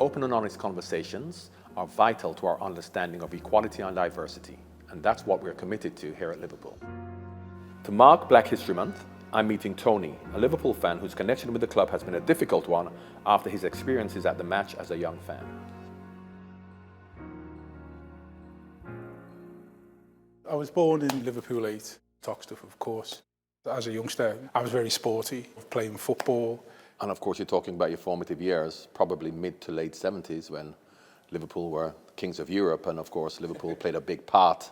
Open and honest conversations are vital to our understanding of equality and diversity, and that's what we're committed to here at Liverpool. To mark Black History Month, I'm meeting Tony, a Liverpool fan whose connection with the club has been a difficult one after his experiences at the match as a young fan. I was born in Liverpool 8, Toxteth, of course. As a youngster, I was very sporty, playing football. And of course, you're talking about your formative years, probably mid to late 70s, when Liverpool were kings of Europe, and of course, Liverpool played a big part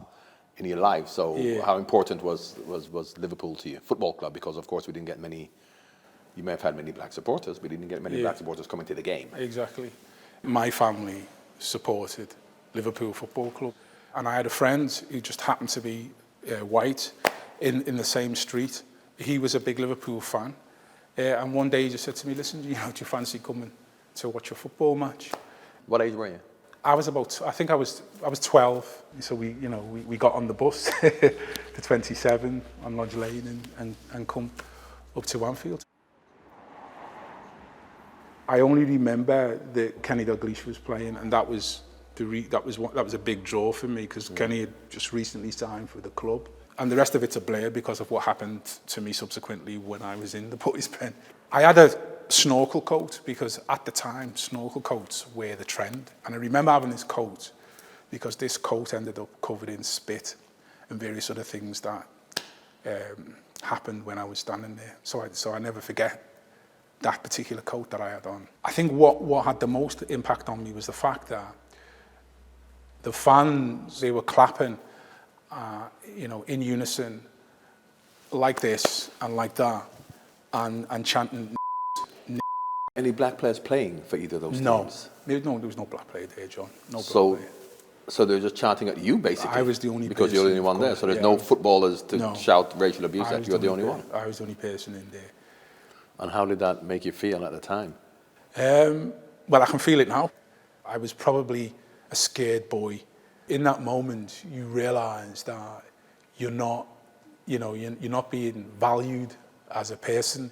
in your life. So how important was Liverpool to you, football club? Because of course, we didn't get many, you may have had many black supporters, but you didn't get many black supporters coming to the game. Exactly. My family supported Liverpool Football Club. And I had a friend who just happened to be white in the same street. He was a big Liverpool fan. And one day he just said to me, listen, do you fancy coming to watch a football match? What age were you? I was I was 12. So we got on the bus to 27 on Lodge Lane and come up to Anfield. I only remember that Kenny Dalglish was playing, and that was a big draw for me because Kenny had just recently signed for the club. And the rest of it's a blur because of what happened to me subsequently when I was in the boys' pen. I had a snorkel coat because at the time, snorkel coats were the trend. And I remember having this coat because this coat ended up covered in spit and various other things that happened when I was standing there. So I never forget that particular coat that I had on. I think what had the most impact on me was the fact that the fans, they were clapping, in unison, like this and like that, and chanting. Any black players playing for either of those teams? No, there was no black player there, John. No black player. So they're just chanting at you, basically? I was the only because you're the only one there, so there's no footballers to shout racial abuse at you, you're the only one? I was the only person in there. And how did that make you feel at the time? Well, I can feel it now. I was probably a scared boy. In that moment, you realise that you're not being valued as a person.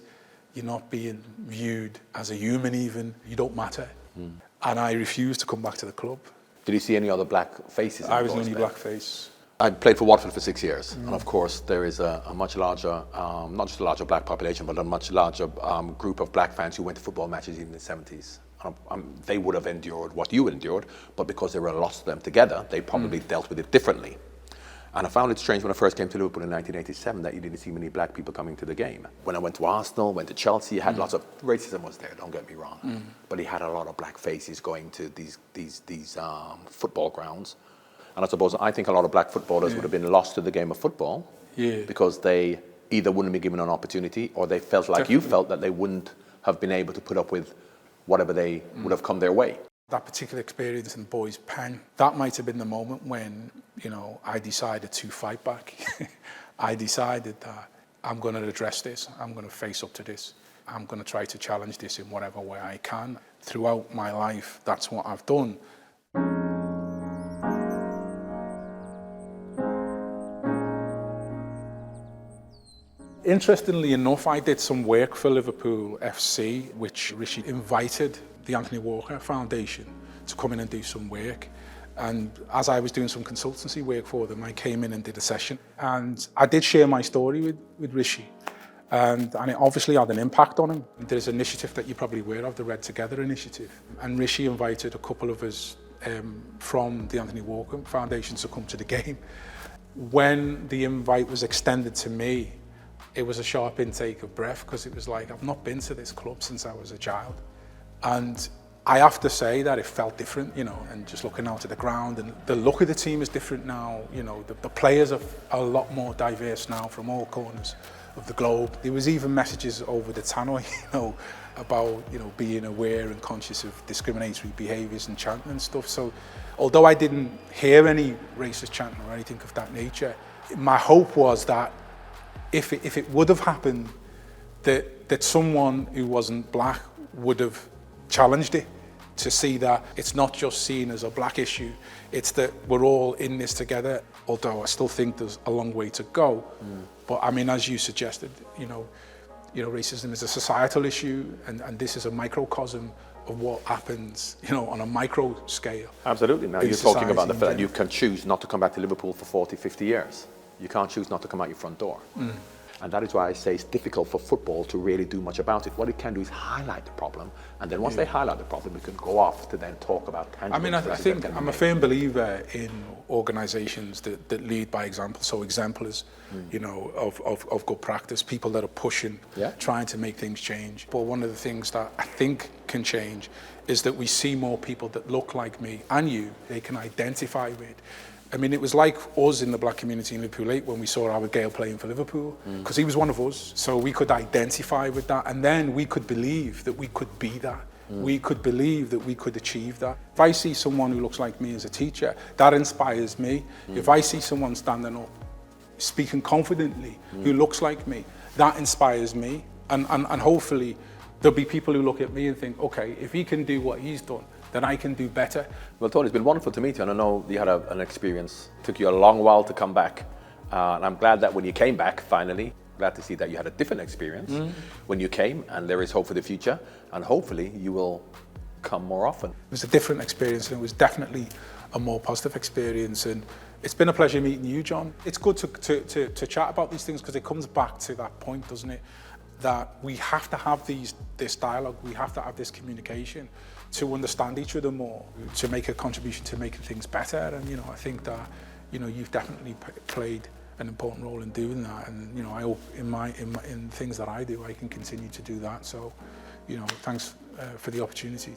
You're not being viewed as a human even. You don't matter. And I refused to come back to the club. Did you see any other black faces? I was the only black face. I played for Watford for 6 years. And of course, there is a much larger, not just a larger black population, but a much larger group of black fans who went to football matches even in the 70s. They would have endured what you endured, but because there were lots of them together, they probably dealt with it differently. And I found it strange when I first came to Liverpool in 1987 that you didn't see many black people coming to the game. When I went to Arsenal, went to Chelsea, you had lots of racism was there, don't get me wrong. But he had a lot of black faces going to these football grounds. And I think a lot of black footballers would have been lost to the game of football because they either wouldn't be given an opportunity or they felt like you felt that they wouldn't have been able to put up with whatever they would have come their way. That particular experience in boys' pen, that might have been the moment when, I decided to fight back. I decided that I'm going to address this. I'm going to face up to this. I'm going to try to challenge this in whatever way I can. Throughout my life, that's what I've done. Interestingly enough, I did some work for Liverpool FC, which Rishi invited the Anthony Walker Foundation to come in and do some work. And as I was doing some consultancy work for them, I came in and did a session. And I did share my story with Rishi. And it obviously had an impact on him. There's an initiative that you're probably aware of, the Red Together initiative. And Rishi invited a couple of us from the Anthony Walker Foundation to come to the game. When the invite was extended to me, it was a sharp intake of breath because it was like, I've not been to this club since I was a child. And I have to say that it felt different, and just looking out at the ground and the look of the team is different now. The players are a lot more diverse now from all corners of the globe. There was even messages over the tannoy, about, being aware and conscious of discriminatory behaviours and chanting and stuff. So although I didn't hear any racist chanting or anything of that nature, my hope was that if it would have happened, that someone who wasn't black would have challenged it to see that it's not just seen as a black issue, it's that we're all in this together, although I still think there's a long way to go. But I mean, as you suggested, racism is a societal issue and this is a microcosm of what happens, you know, on a micro scale. Absolutely. Now, in you're talking about the society fact in that you can choose not to come back to Liverpool for 40, 50 years. You can't choose not to come out your front door. And that is why I say it's difficult for football to really do much about it. What it can do is highlight the problem, and then once they highlight the problem, we can go off to then talk about tangible I mean, I solutions think that can be I'm a made. firm believer in organisations that lead by example, so exemplars, you know, of good practice, people that are pushing, trying to make things change. But one of the things that I think can change is that we see more people that look like me and you, they can identify with. I mean, it was like us in the black community in Liverpool 8 when we saw Howard Gale playing for Liverpool, because he was one of us. So we could identify with that, and then we could believe that we could be that. We could believe that we could achieve that. If I see someone who looks like me as a teacher, that inspires me. If I see someone standing up, speaking confidently, who looks like me, that inspires me. And hopefully there'll be people who look at me and think, okay, if he can do what he's done, then I can do better. Well, Tony, it's been wonderful to meet you, and I know you had an experience. It took you a long while to come back, and I'm glad that when you came back, finally, glad to see that you had a different experience when you came, and there is hope for the future, and hopefully you will come more often. It was a different experience, and it was definitely a more positive experience, and it's been a pleasure meeting you, John. It's good to chat about these things because it comes back to that point, doesn't it? That we have to have this dialogue, we have to have this communication to understand each other more, to make a contribution to making things better. And you know, I think that, you know, you've definitely played an important role in doing that. And you know, I hope in things that I do, I can continue to do that. So, you know, thanks for the opportunity.